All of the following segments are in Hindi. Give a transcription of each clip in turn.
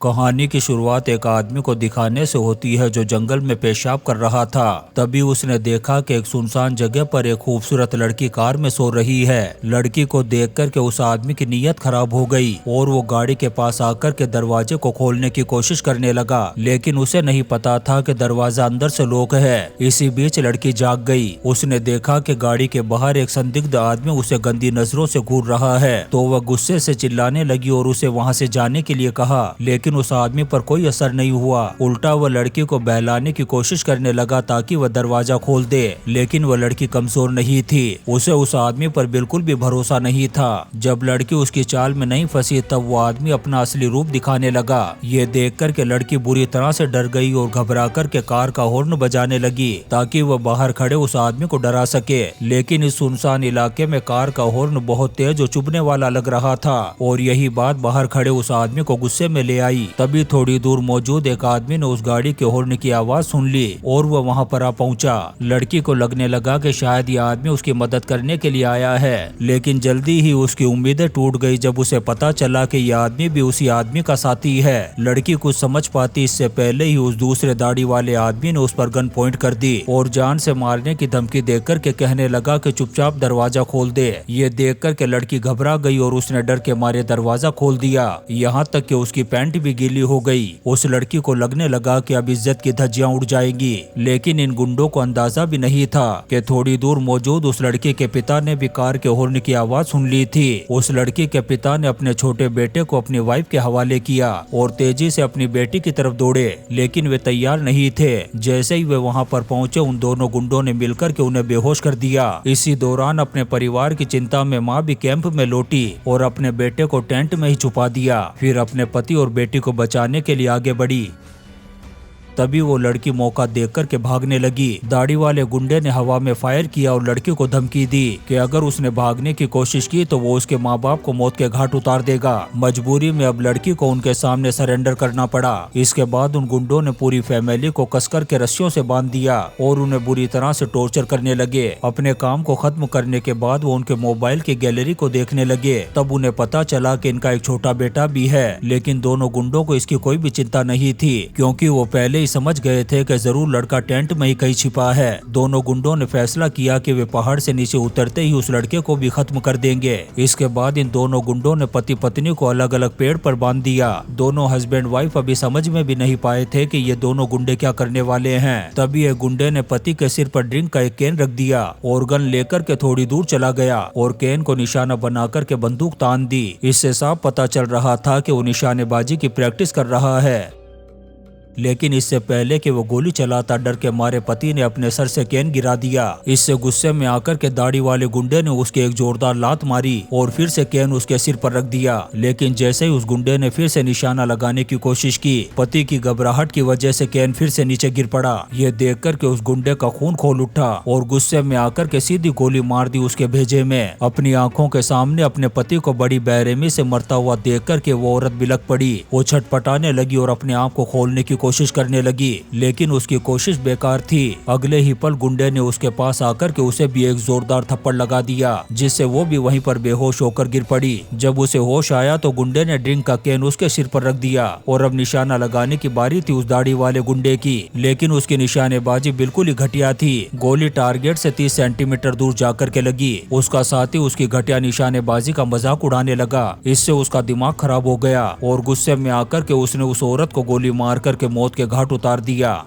कहानी की शुरुआत एक आदमी को दिखाने से होती है जो जंगल में पेशाब कर रहा था। तभी उसने देखा कि एक सुनसान जगह पर एक खूबसूरत लड़की कार में सो रही है। लड़की को देखकर के उस आदमी की नीयत खराब हो गई और वो गाड़ी के पास आकर के दरवाजे को खोलने की कोशिश करने लगा, लेकिन उसे नहीं पता था कि दरवाजा अंदर से लॉक है। इसी बीच लड़की जाग गई। उसने देखा कि गाड़ी के बाहर एक संदिग्ध आदमी उसे गंदी नजरों से घूर रहा है, तो वह गुस्से से चिल्लाने लगी और उसे वहाँ से जाने के लिए कहा, लेकिन उस आदमी पर कोई असर नहीं हुआ। उल्टा वह लड़की को बहलाने की कोशिश करने लगा ताकि वह दरवाजा खोल दे, लेकिन वह लड़की कमजोर नहीं थी। उसे उस आदमी पर बिल्कुल भी भरोसा नहीं था। जब लड़की उसकी चाल में नहीं फंसी तब वो आदमी अपना असली रूप दिखाने लगा। ये देखकर के लड़की बुरी तरह से डर गई और घबरा कर के कार का हॉर्न बजाने लगी ताकि वह बाहर खड़े उस आदमी को डरा सके। लेकिन इस सुनसान इलाके में कार का हॉर्न बहुत तेज और चुभने वाला लग रहा था और यही बात बाहर खड़े उस आदमी को गुस्से में ले आई। तभी थोड़ी दूर मौजूद एक आदमी ने उस गाड़ी के हॉर्न की आवाज सुन ली और वह वहां पर आ पहुंचा। लड़की को लगने लगा कि शायद ये आदमी उसकी मदद करने के लिए आया है, लेकिन जल्दी ही उसकी उम्मीदें टूट गई जब उसे पता चला कि यह आदमी भी उसी आदमी का साथी है। लड़की कुछ समझ पाती इससे पहले ही उस दूसरे दाढ़ी वाले आदमी ने उस पर गन पॉइंट कर दी और जान से मारने की धमकी देकर के कहने लगा कि चुपचाप दरवाजा खोल दे। ये देखकर के लड़की घबरा गई और उसने डर के मारे दरवाजा खोल दिया। यहाँ तक कि उसकी पैंट भी गीली हो गई। उस लड़की को लगने लगा कि अब इज्जत की धज्जियां उड़ जाएंगी, लेकिन इन गुंडों को अंदाजा भी नहीं था कि थोड़ी दूर मौजूद उस लड़की के पिता ने भी कार के हॉर्न की आवाज सुन ली थी। उस लड़की के पिता ने अपने छोटे बेटे को अपनी वाइफ के हवाले किया और तेजी से अपनी बेटी की तरफ दौड़े, लेकिन वे तैयार नहीं थे। जैसे ही वे वहां पर पहुंचे उन दोनों गुंडों ने मिलकर के उन्हें बेहोश कर दिया। इसी दौरान अपने परिवार की चिंता में माँ भी कैंप में लौटी और अपने बेटे को टेंट में ही छुपा दिया। फिर अपने पति और बेटी को बचाने के लिए आगे बढ़ी। तभी वो लड़की मौका देखकर के भागने लगी। दाढ़ी वाले गुंडे ने हवा में फायर किया और लड़की को धमकी दी कि अगर उसने भागने की कोशिश की तो वो उसके माँ बाप को मौत के घाट उतार देगा। मजबूरी में अब लड़की को उनके सामने सरेंडर करना पड़ा। इसके बाद उन गुंडों ने पूरी फैमिली को कसकर के रस्सियों से बांध दिया और उन्हें बुरी तरह से टॉर्चर करने लगे। अपने काम को खत्म करने के बाद वो उनके मोबाइल की गैलरी को देखने लगे। तब उन्हें पता चला कि इनका एक छोटा बेटा भी है, लेकिन दोनों गुंडों को इसकी कोई भी चिंता नहीं थी क्योंकि वो पहले ही समझ गए थे कि जरूर लड़का टेंट में ही कहीं छिपा है। दोनों गुंडों ने फैसला किया कि वे पहाड़ से नीचे उतरते ही उस लड़के को भी खत्म कर देंगे। इसके बाद इन दोनों गुंडों ने पति पत्नी को अलग अलग पेड़ पर बांध दिया। दोनों हस्बैंड वाइफ अभी समझ में भी नहीं पाए थे कि ये दोनों गुंडे क्या करने वाले हैं। तभी एक गुंडे ने पति के सिर पर ड्रिंक का एक कैन रख दिया और गन लेकर के थोड़ी दूर चला गया और कैन को निशाना बनाकर के बंदूक तान दी। इससे साफ पता चल रहा था कि वो निशानेबाजी की प्रैक्टिस कर रहा है। लेकिन इससे पहले कि वो गोली चलाता डर के मारे पति ने अपने सर से कैन गिरा दिया। इससे गुस्से में आकर के दाढ़ी वाले गुंडे ने उसके एक जोरदार लात मारी और फिर से कैन उसके सिर पर रख दिया। लेकिन जैसे ही उस गुंडे ने फिर से निशाना लगाने की कोशिश की, पति की घबराहट की वजह से कैन फिर से नीचे गिर पड़ा। ये देखकर के उस गुंडे का खून खोल उठा और गुस्से में आकर के सीधी गोली मार दी उसके भेजे में। अपनी आंखों के सामने अपने पति को बड़ी बेरहमी से मरता हुआ देख कर के वो औरत बिलक पड़ी। वो छटपटाने लगी और अपने आप को खोलने की कोशिश करने लगी, लेकिन उसकी कोशिश बेकार थी। अगले ही पल गुंडे ने उसके पास आकर के उसे भी एक जोरदार थप्पड़ लगा दिया, जिससे वो भी वहीं पर बेहोश होकर गिर पड़ी। जब उसे होश आया तो गुंडे ने ड्रिंक का कैन उसके सिर पर रख दिया और अब निशाना लगाने की बारी थी उस दाढ़ी वाले गुंडे की। लेकिन उसकी निशानेबाजी बिल्कुल ही घटिया थी। गोली टारगेट से 30 सेंटीमीटर दूर जाकर के लगी। उसका साथी उसकी घटिया निशानेबाजी का मजाक उड़ाने लगा। इससे उसका दिमाग खराब हो गया और गुस्से में आकर के उसने उस औरत को गोली मार कर के मौत के घाट उतार दिया।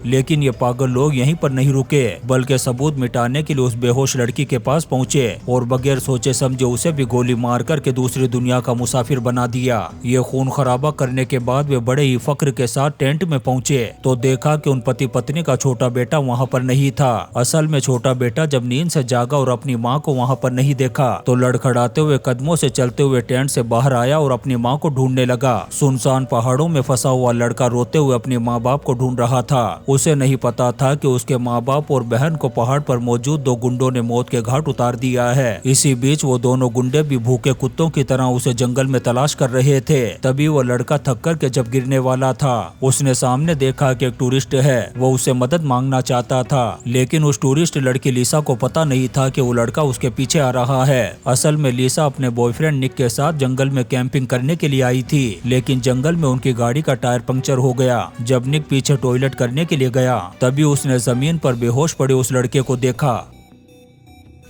लेकिन ये पागल लोग यहीं पर नहीं रुके, बल्कि सबूत मिटाने के लिए उस बेहोश लड़की के पास पहुंचे और बगैर सोचे समझे उसे भी गोली मार करके दूसरी दुनिया का मुसाफिर बना दिया। ये खून खराबा करने के बाद वे बड़े ही फक्र के साथ टेंट में पहुंचे तो देखा कि उन पति पत्नी का छोटा बेटा वहां पर नहीं था। असल में छोटा बेटा जब नींद से जागा और अपनी माँ को वहां पर नहीं देखा तो लड़खड़ाते हुए कदमों से चलते हुए टेंट से बाहर आया और अपनी माँ को ढूंढने लगा। सुनसान पहाड़ों में फंसा हुआ लड़का रोते हुए अपने माँ बाप को ढूंढ रहा था। उसे नहीं पता था कि उसके माँ बाप और बहन को पहाड़ पर मौजूद 2 गुंडों ने मौत के घाट उतार दिया है। इसी बीच वो दोनों गुंडे भी भूखे कुत्तों की तरह उसे जंगल में तलाश कर रहे थे। तभी वो लड़का थक कर के जब गिरने वाला था, उसने सामने देखा कि एक टूरिस्ट है। वो उससे मदद मांगना चाहता था, लेकिन उस टूरिस्ट लड़की लिसा को पता नहीं था कि वो लड़का उसके पीछे आ रहा है। असल में लिसा अपने बॉयफ्रेंड निक के साथ जंगल में कैंपिंग करने के लिए आई थी, लेकिन जंगल में उनकी गाड़ी का टायर पंक्चर हो गया। जब निक पीछे टॉयलेट करने के लिए गया, तभी उसने जमीन पर बेहोश पड़े उस लड़के को देखा।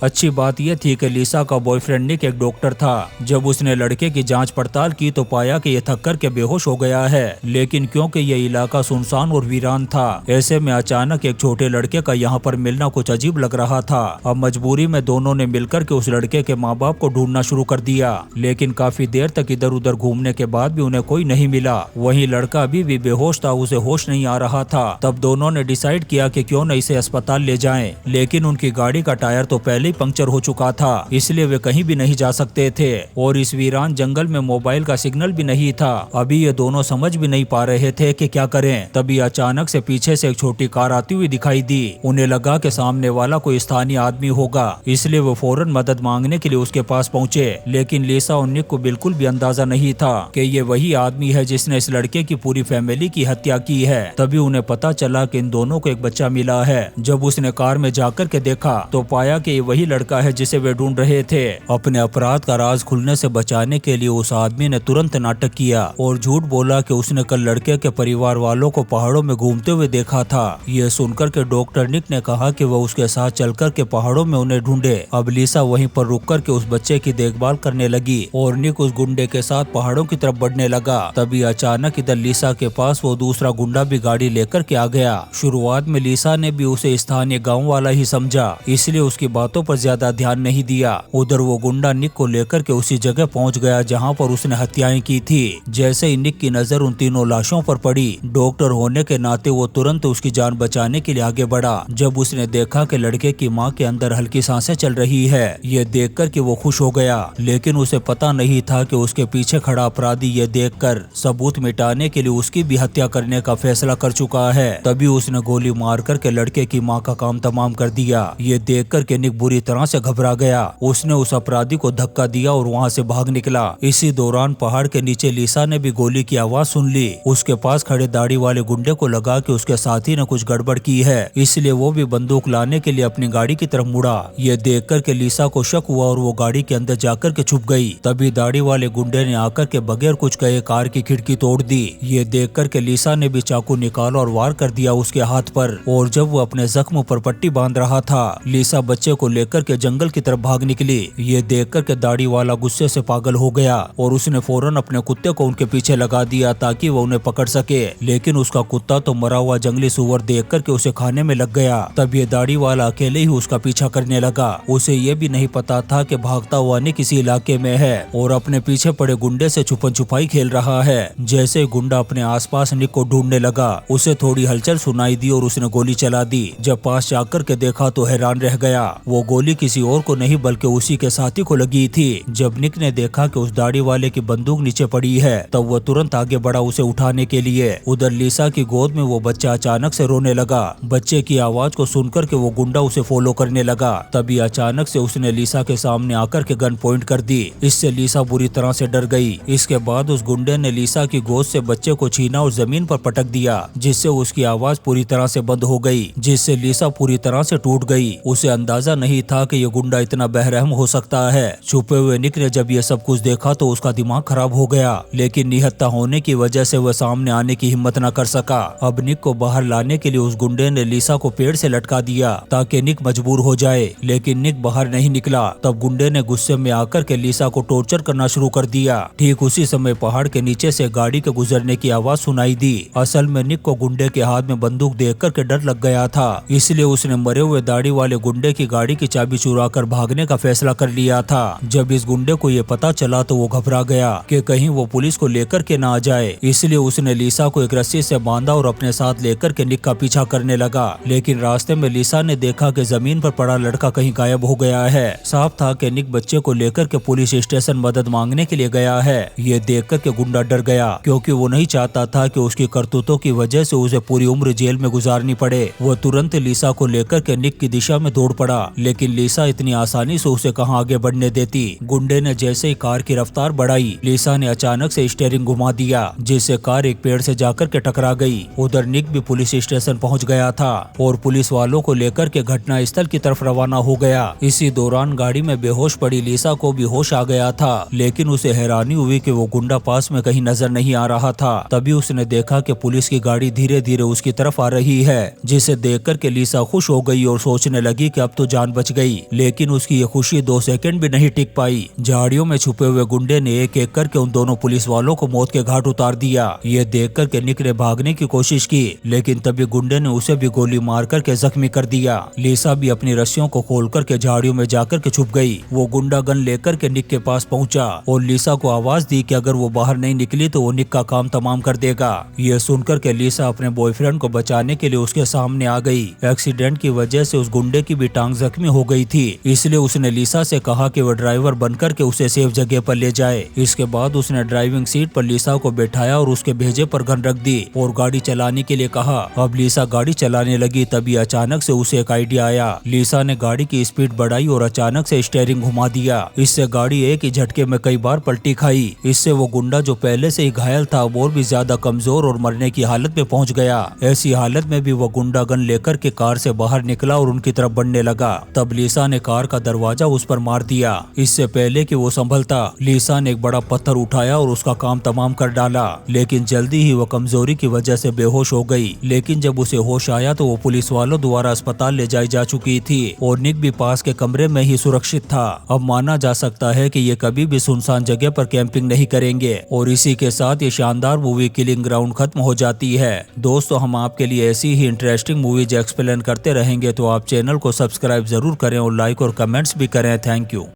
अच्छी बात यह थी कि लिसा का बॉयफ्रेंड निक एक डॉक्टर था। जब उसने लड़के की जांच पड़ताल की तो पाया कि यह थक कर के बेहोश हो गया है, लेकिन क्योंकि यह इलाका सुनसान और वीरान था, ऐसे में अचानक एक छोटे लड़के का यहाँ पर मिलना कुछ अजीब लग रहा था। अब मजबूरी में दोनों ने मिलकर के उस लड़के के माँ बाप को ढूंढना शुरू कर दिया, लेकिन काफी देर तक इधर उधर घूमने के बाद भी उन्हें कोई नहीं मिला। वहीं लड़का अभी भी बेहोश था, उसे होश नहीं आ रहा था। तब दोनों ने डिसाइड किया कि क्यों न इसे अस्पताल ले जाएं, लेकिन उनकी गाड़ी का टायर तो पहले पंक्चर हो चुका था, इसलिए वे कहीं भी नहीं जा सकते थे और इस वीरान जंगल में मोबाइल का सिग्नल भी नहीं था। अभी ये दोनों समझ भी नहीं पा रहे थे कि क्या करें। तभी अचानक से पीछे से एक छोटी कार आती हुई दिखाई दी। उन्हें लगा कि सामने वाला कोई स्थानीय आदमी होगा, इसलिए वो फौरन मदद मांगने के लिए उसके पास पहुंचे। लेकिन लिसा और निक को बिल्कुल भी अंदाजा नहीं था कि ये वही आदमी है जिसने इस लड़के की पूरी फैमिली की हत्या की है। तभी उन्हें पता चला कि इन दोनों को एक बच्चा मिला है। जब उसने कार में जाकर के देखा तो पाया कि ये वही लड़का है जिसे वे ढूंढ रहे थे। अपने अपराध का राज खुलने से बचाने के लिए उस आदमी ने तुरंत नाटक किया और झूठ बोला कि उसने कल लड़के के परिवार वालों को पहाड़ों में घूमते हुए देखा था। ये सुनकर के डॉक्टर निक ने कहा कि वह उसके साथ चलकर के पहाड़ों में उन्हें ढूंढे। अब लिसा वहीं पर रुक कर के उस बच्चे की देखभाल करने लगी और निक उस गुंडे के साथ पहाड़ों की तरफ बढ़ने लगा। तभी अचानक इधर लिसा के पास वो दूसरा गुंडा भी गाड़ी लेकर के आ गया। शुरुआत में लिसा ने भी उसे स्थानीय गाँव वाला ही समझा, इसलिए उसकी बातों पर ज्यादा ध्यान नहीं दिया। उधर वो गुंडा निक को लेकर के उसी जगह पहुंच गया जहां पर उसने हत्याएं की थी। जैसे ही निक की नजर उन तीनों लाशों पर पड़ी, डॉक्टर होने के नाते वो तुरंत उसकी जान बचाने के लिए आगे बढ़ा। जब उसने देखा कि लड़के की मां के अंदर हल्की सांसें चल रही है, ये देखकर कि वो खुश हो गया, लेकिन उसे पता नहीं था कि उसके पीछे खड़ा अपराधी ये देखकर सबूत मिटाने के लिए उसकी भी हत्या करने का फैसला कर चुका है। तभी उसने गोली मार कर के लड़के की मां का काम तमाम कर दिया। ये देखकर के निक बुरी तरह से घबरा गया। उसने उस अपराधी को धक्का दिया और वहां से भाग निकला। इसी दौरान पहाड़ के नीचे लिसा ने भी गोली की आवाज सुन ली। उसके पास खड़े दाढ़ी वाले गुंडे को लगा कि उसके साथी ने कुछ गड़बड़ की है, इसलिए वो भी बंदूक लाने के लिए अपनी गाड़ी की तरफ मुड़ा। ये देखकर के लिसा को शक हुआ और वो गाड़ी के अंदर जाकर के छुप गई। तभी दाढ़ी वाले गुंडे ने आकर के बगैर कुछ कहे कार की खिड़की तोड़ दी। ये देखकर के लिसा ने भी चाकू निकाला और वार कर दिया उसके हाथ पर। और जब वो अपने जख्म पर पट्टी बांध रहा था, लिसा बच्चे को लेकर के जंगल की तरफ भाग निकली। ये देखकर के दाढ़ी वाला गुस्से से पागल हो गया और उसने फौरन अपने कुत्ते को उनके पीछे लगा दिया ताकि वो उन्हें पकड़ सके। लेकिन उसका कुत्ता तो मरा हुआ जंगली सुअर देखकर के उसे खाने में लग गया। तब ये दाढ़ी वाला अकेले ही उसका पीछा करने लगा। उसे ये भी नहीं पता था कि भागता हुआ निक किसी इलाके में है और अपने पीछे पड़े गुंडे से छुपन छुपाई खेल रहा है। जैसे गुंडा अपने आसपास निक को ढूंढने लगा, उसे थोड़ी हलचल सुनाई दी और उसने गोली चला दी। जब पास जाकर के देखा तो हैरान रह गया। वो गोली किसी और को नहीं बल्कि उसी के साथी को लगी थी। जब निक ने देखा कि उस दाढ़ी वाले की बंदूक नीचे पड़ी है, तब वो तुरंत आगे बढ़ा उसे उठाने के लिए। उधर लिसा की गोद में वो बच्चा अचानक से रोने लगा। बच्चे की आवाज को सुनकर के वो गुंडा उसे फॉलो करने लगा। तभी अचानक से उसने लिसा के सामने आकर के गन पॉइंट कर दी। इससे लिसा बुरी तरह से डर गई। इसके बाद उस गुंडे ने लिसा की गोद से बच्चे को छीना और जमीन पर पटक दिया, जिससे उसकी आवाज पूरी तरह से बंद हो गई, जिससे लिसा पूरी तरह से टूट गई। उसे अंदाजा नहीं था कि ये गुंडा इतना बेरहम हो सकता है। छुपे हुए निक ने जब ये सब कुछ देखा तो उसका दिमाग खराब हो गया, लेकिन निहत्था होने की वजह से वह सामने आने की हिम्मत न कर सका। अब निक को बाहर लाने के लिए उस गुंडे ने लिसा को पेड़ से लटका दिया ताकि निक मजबूर हो जाए, लेकिन निक बाहर नहीं निकला। तब गुंडे ने गुस्से में आकर के लिसा को टॉर्चर करना शुरू कर दिया। ठीक उसी समय पहाड़ के नीचे से गाड़ी के गुजरने की आवाज सुनाई दी। असल में निक को गुंडे के हाथ में बंदूक देखकर के डर लग गया था, इसलिए उसने मरे हुए दाढ़ी वाले गुंडे की गाड़ी की की चाबी चुरा कर भागने का फैसला कर लिया था। जब इस गुंडे को ये पता चला तो वो घबरा गया कि कहीं वो पुलिस को लेकर के ना आ जाए, इसलिए उसने लिसा को एक रस्सी से बांधा और अपने साथ लेकर के निक का पीछा करने लगा। लेकिन रास्ते में लिसा ने देखा कि जमीन पर पड़ा लड़का कहीं गायब हो गया है। साफ था कि निक बच्चे को लेकर के पुलिस स्टेशन मदद मांगने के लिए गया है। ये देखकर के गुंडा डर गया, क्योंकि वो नहीं चाहता था कि उसकी करतूतों की वजह से उसे पूरी उम्र जेल में गुजारनी पड़े। वो तुरंत लिसा को लेकर के निक की दिशा में दौड़ पड़ा, लेकिन लिसा इतनी आसानी से उसे कहां आगे बढ़ने देती। गुंडे ने जैसे ही कार की रफ्तार बढ़ाई, लिसा ने अचानक से स्टीयरिंग घुमा दिया, जिससे कार एक पेड़ से जाकर के टकरा गई। उधर निक भी पुलिस स्टेशन पहुंच गया था और पुलिस वालों को लेकर के घटना स्थल की तरफ रवाना हो गया। इसी दौरान गाड़ी में बेहोश पड़ी लिसा को भी होश आ गया था, लेकिन उसे हैरानी हुई कि वो गुंडा पास में कहीं नजर नहीं आ रहा था। तभी उसने देखा कि पुलिस की गाड़ी धीरे धीरे उसकी तरफ आ रही है, जिसे देखकर के लिसा खुश हो गई और सोचने लगी कि अब तो जान बच गई। लेकिन उसकी ये खुशी 2 सेकंड भी नहीं टिक पाई। झाड़ियों में छुपे हुए गुंडे ने एक एक करके उन दोनों पुलिस वालों को मौत के घाट उतार दिया। ये देखकर के निक ने भागने की कोशिश की, लेकिन तभी गुंडे ने उसे भी गोली मार कर के जख्मी कर दिया। लिसा भी अपनी रस्सियों को खोल कर के झाड़ियों में जाकर के छुप गई। वो गुंडा गन लेकर के निक के पास पहुंचा और लिसा को आवाज दी कि अगर वो बाहर नहीं निकली तो वो निक का काम तमाम कर देगा। ये सुनकर के लिसा अपने बॉयफ्रेंड को बचाने के लिए उसके सामने आ गई। एक्सीडेंट की वजह से उस गुंडे की भी टांग जख्मी हो गई थी, इसलिए उसने लिसा से कहा कि वो ड्राइवर बनकर के उसे सेफ जगह पर ले जाए। इसके बाद उसने ड्राइविंग सीट पर लिसा को बैठाया और उसके भेजे पर गन रख दी और गाड़ी चलाने के लिए कहा। अब लिसा गाड़ी चलाने लगी, तभी अचानक से उसे एक आइडिया आया। लिसा ने गाड़ी की स्पीड बढ़ाई और अचानक से स्टीयरिंग घुमा दिया। इससे गाड़ी एक ही झटके में कई बार पलटी खाई। इससे वो गुंडा जो पहले से ही घायल था और भी ज्यादा कमजोर और मरने की हालत में पहुंच गया। ऐसी हालत में भी वो गुंडा गन लेकर के कार से बाहर निकला और उनकी तरफ बढ़ने लगा। तब लिसा ने कार का दरवाजा उस पर मार दिया। इससे पहले कि वो संभलता, लिसा ने एक बड़ा पत्थर उठाया और उसका काम तमाम कर डाला, लेकिन जल्दी ही वो कमजोरी की वजह से बेहोश हो गई। लेकिन जब उसे होश आया तो वो पुलिस वालों द्वारा अस्पताल ले जाई जा चुकी थी और निक भी पास के कमरे में ही सुरक्षित था। अब माना जा सकता है कि ये कभी भी सुनसान जगह पर कैंपिंग नहीं करेंगे। और इसी के साथ ये शानदार मूवी किलिंग ग्राउंड खत्म हो जाती है। दोस्तों, हम आपके लिए ऐसी ही इंटरेस्टिंग मूवीज एक्सप्लेन करते रहेंगे, तो आप चैनल को सब्सक्राइब जरूर करें और लाइक और कमेंट्स भी करें। Thank you.